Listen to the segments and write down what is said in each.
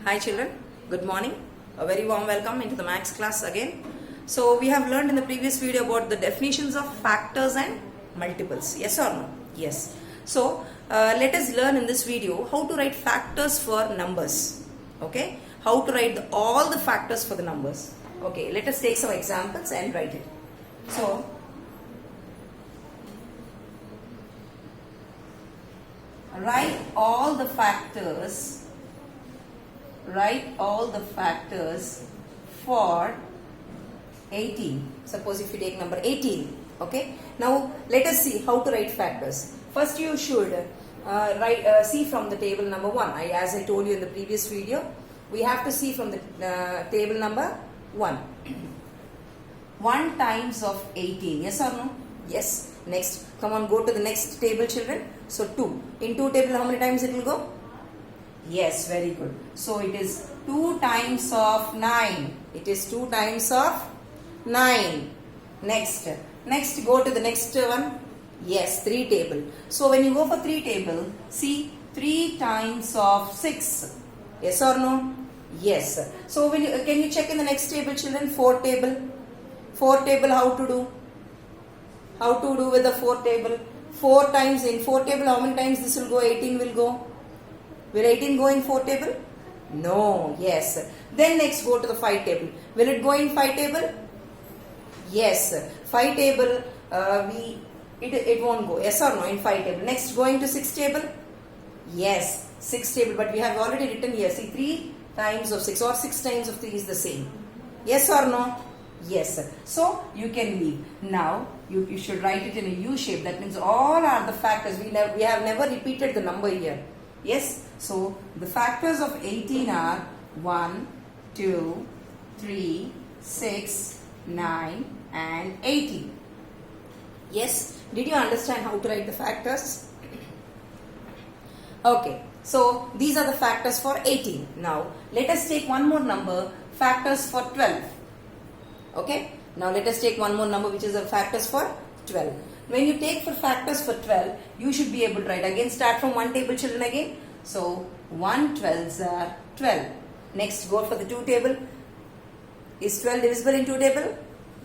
Hi children, good morning. A very warm welcome into the maths class again. So we have learned in the previous video about the definitions of factors and multiples. Yes or no? Yes. So let us learn in this video how to write factors for numbers. Okay? How to write all the factors for the numbers. Okay, let us take some examples and write it. So write all the factors for 18. Suppose if you take number 18. Okay. Now let us see how to write factors. First you should see from the table number 1. As I told you in the previous video, we have to see from the table number 1. 1 times of 18. Yes or no? Yes. Next. Come on, go to the next table, children. So 2. In 2 table, how many times it will go? Yes, very good. So it is 2 times of 9. It is 2 times of 9. Next go to the next one. Yes, 3 table. So when you go for 3 table, see 3 times of 6. Yes or no? Yes. So when can you check in the next table, children? 4 table. 4 table, how to do? How to do with the 4 table? 4 times in 4 table, how many times this will go? 18 will go. Will 18 go in 4 table? No. Yes. Then next go to the 5 table. Will it go in 5 table? Yes. 5 table it won't go. Yes or no in 5 table. Next going to 6 table? Yes. 6 table, but we have already written here. See 3 times of 6 or 6 times of 3 is the same. Yes or no? Yes. So you can leave. Now you should write it in a U shape. That means all are the factors. We have never repeated the number here. Yes. So the factors of 18 are 1, 2, 3, 6, 9 and 18. Yes. Did you understand how to write the factors? Okay. So these are the factors for 18. Now let us take one more number, factors for 12. Okay. Now let us take one more number which is the factors for 12. When you take for factors for 12, you should be able to write. Again start from one table, children, again. So 1 12s are 12. Next go for the 2 table. Is 12 divisible in 2 table?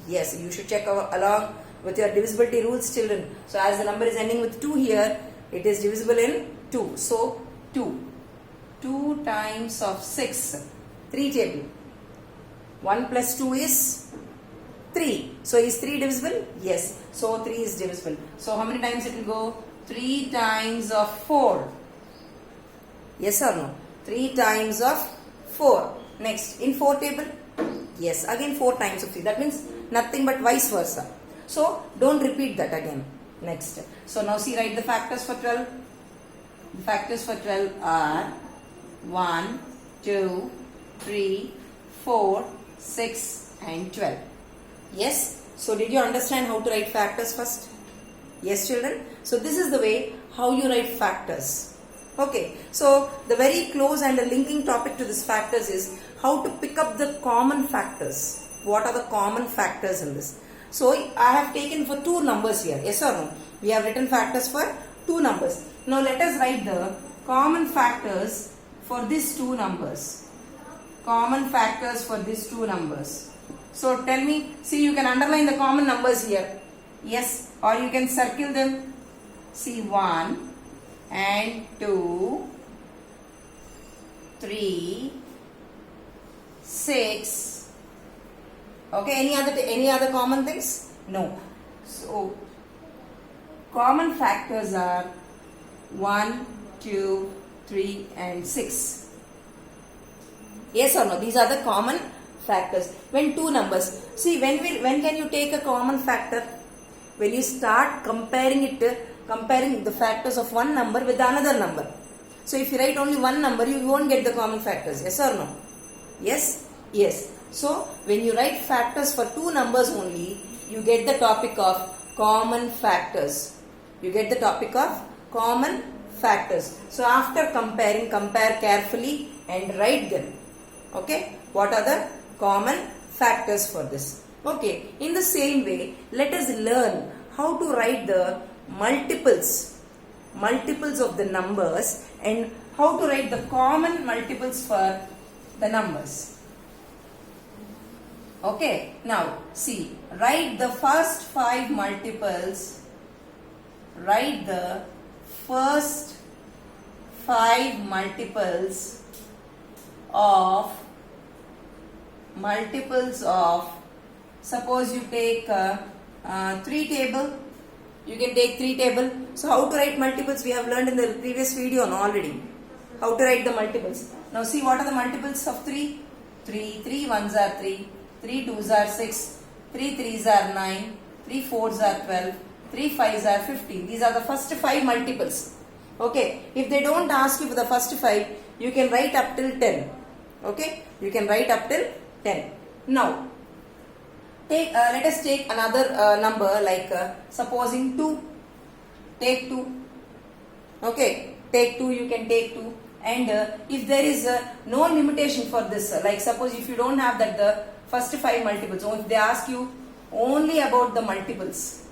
Yes, you should check along with your divisibility rules, children. So as the number is ending with 2 here, it is divisible in 2. So 2. 2 times of 6. 3 table. 1 plus 2 is 3. So is 3 divisible? Yes. So 3 is divisible. So how many times it will go? 3 times of 4. Yes or no? 3 times of 4. Next, in 4 table? Yes, again 4 times of 3. That means nothing but vice versa. So, don't repeat that again. Next. So, now see, write the factors for 12. The factors for 12 are 1, 2, 3, 4, 6 and 12. Yes? So, did you understand how to write factors first? Yes, children? So, this is the way how you write factors. Okay, so the very close and the linking topic to this factors is how to pick up the common factors. What are the common factors in this? So I have taken for 2 numbers here. Yes or no? We have written factors for 2 numbers. Now let us write the common factors for these 2 numbers. Common factors for these 2 numbers. So tell me, see, you can underline the common numbers here. Yes, or you can circle them. See 1 and 2, 3, 6. Okay, any other common things? No. So common factors are 1, 2, 3 and 6. Yes or no? These are the common factors. When 2 numbers. See, when can you take a common factor? When you start comparing the factors of one number with another number. So if you write only one number, you won't get the common factors. Yes or no? Yes? Yes. So when you write factors for 2 numbers only, you get the topic of common factors. You get the topic of common factors. So after comparing, compare carefully and write them. Okay? What are the common factors for this? Okay. In the same way, let us learn how to write the multiples of the numbers and how to write the common multiples for the numbers. Okay, now see, write the first 5 multiples. Write the first 5 multiples of suppose you take 3 table. You can take 3 table. So how to write multiples we have learned in the previous video already. How to write the multiples. Now see, what are the multiples of 3? 3 ones are 3, 3 twos are 6, 3 threes are 9, 3 fours are 12, 3 fives are 15. These are the first 5 multiples. Okay, if they don't ask you for the first 5, you can write up till 10. Okay, you can write up till 10. Now, let us take another number like supposing 2. Take 2. Okay, take 2, you can take 2. And if there is no limitation for this, like suppose if you don't have that the first 5 multiples, or if they ask you only about the multiples,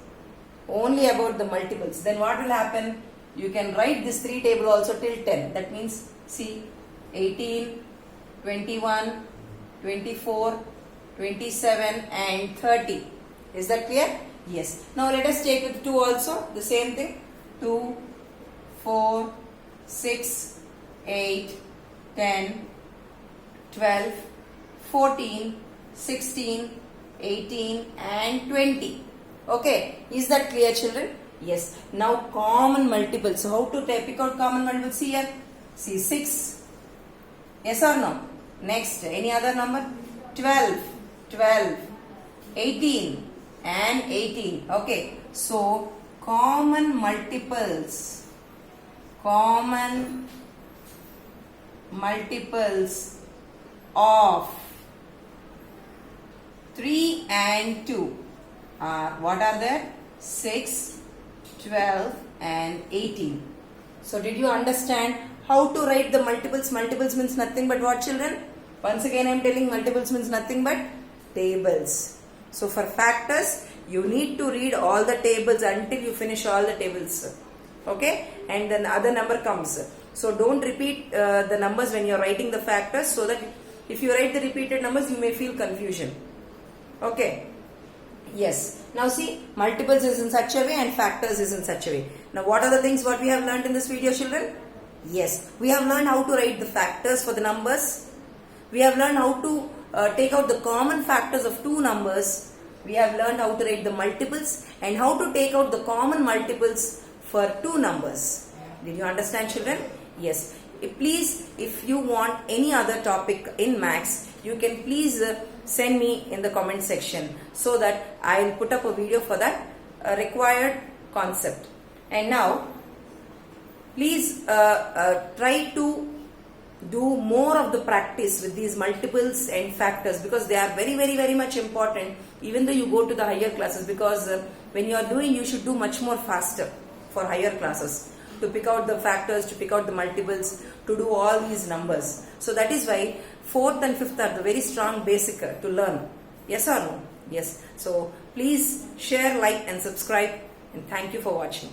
then what will happen? You can write this 3 table also till 10. That means see 18, 21, 24, 27 and 30. Is that clear? Yes. Now let us take with 2 also the same thing. 2, 4, 6, 8, 10, 12, 14, 16, 18 and 20. Okay. Is that clear, children? Yes. Now common multiples. So how to pick out common multiples here? See 6. Yes or no? Next, any other number? 12, 18 and 18. Okay. So common multiples of 3 and 2 are, what are there? 6, 12 and 18. So did you understand how to write the multiples? Multiples means nothing but what, children? Once again I am telling, multiples means nothing but tables. So for factors, you need to read all the tables until you finish all the tables. Okay? And then other number comes. So don't repeat the numbers when you are writing the factors, so that if you write the repeated numbers, you may feel confusion. Okay? Yes. Now see, multiples is in such a way and factors is in such a way. Now what are the things what we have learned in this video, children? Yes. We have learned how to write the factors for the numbers. We have learned how to take out the common factors of 2 numbers. We have learned how to write the multiples and how to take out the common multiples for 2 numbers. Did you understand, children? Yes. Please, if you want any other topic in maths, you can please send me in the comment section, so that I will put up a video for that required concept. And now, please try to do more of the practice with these multiples and factors, because they are very much important even though you go to the higher classes, because when you are doing, you should do much more faster for higher classes, to pick out the factors, to pick out the multiples, to do all these numbers. So that is why 4th and 5th are the very strong basic to learn. Yes or no? Yes. So please share, like and subscribe, and thank you for watching.